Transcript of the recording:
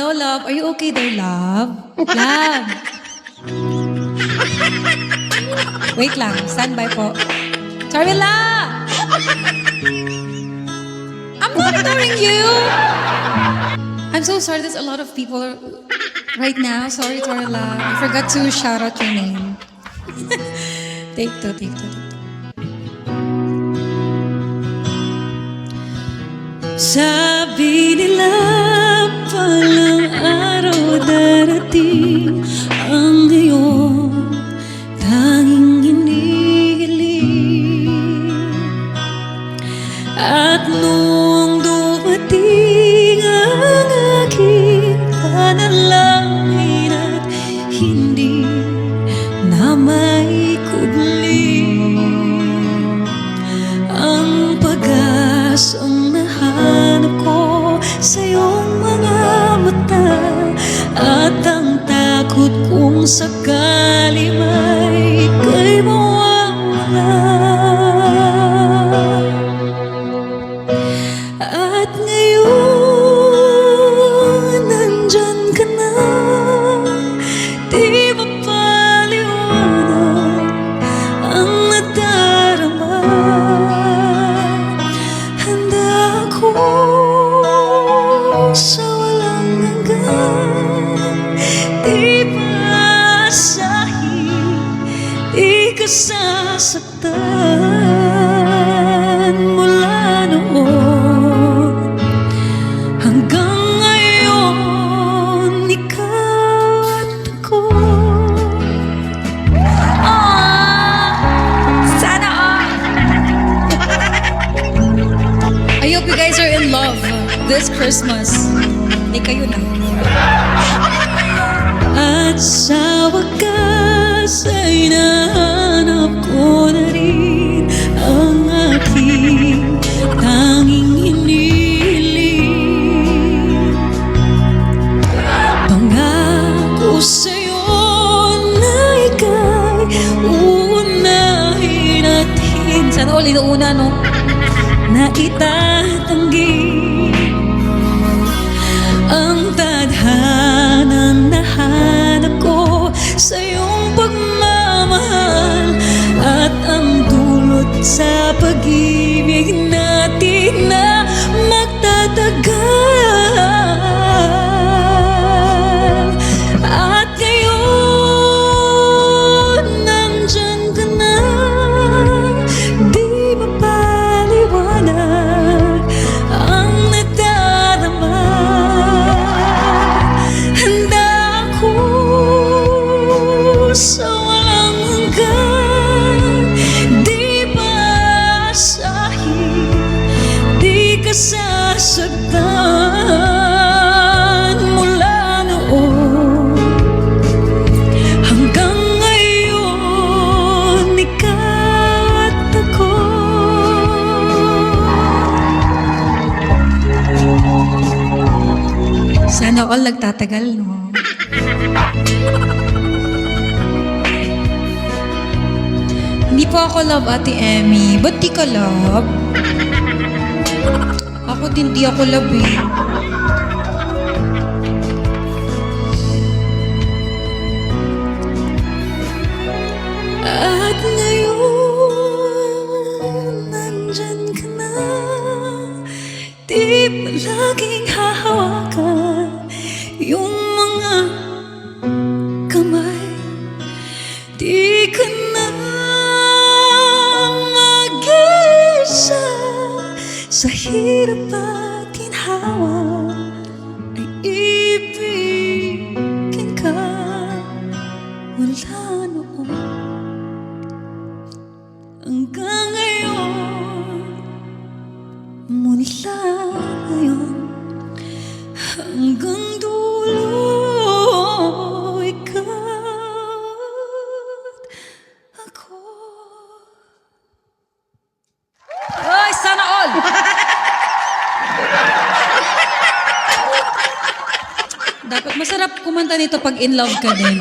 Hello, love. Are you okay there, love? Love. Wait lang. Standby po. Charilla! I'm not ignoring you! I'm so sorry. There's a lot of people right now. Sorry, Charilla. I forgot to shout out your name. Take two. Sabi nila palang araw darating ang iyong tanging hinihiling. At noong dumating ang aking panalangin at hindi na may kubling, ang pag-asang nahanap ko sa iyong mga mata at ang takot kung sakali may ika'y mawawala. At ngayon, nandyan ka na, di mapaliwanag ang nadarama. Handa ako sa walang hanggan, di maasahin, di ka sasaktan. Mula noon hanggang ngayon, ikaw at ako. Sana all! I hope you guys are in love this Christmas. Hindi kayo na. At sa wakas ay nahanap ko na rin ang aking tanging hinihiling. Pangako sa'yo na ika'y uunahin at hindi. Sana all inuuna, no? Na itatanggi ang tadhanang nahanap ko sa iyong pagmamahal at ang dulot sa pag-ibig natin na magtatagal. At ngayon, nandyan ka na, di mapaliwanag ang nadarama. Handa ako sa walang hanggan, di maasahin, di ka sasaktan. Mula noon hanggang ngayon, ikaw at ako. Sana all nagtatagal, no? Hindi po ako love, Ate Emmy. Ba't di ka love? Ako din di ako love eh. At ngayon, nandyan ka na, di palaging hahawakan yung mga kamay. Di ka na mag-isa sa hirap at ginhawa, ay ibigin ka. Mula noon hanggang ngayon, mula ngayon hanggang dulo, ikaw at ako. Ay, sana all! Dapat masarap kumanta nito pag in love ka din.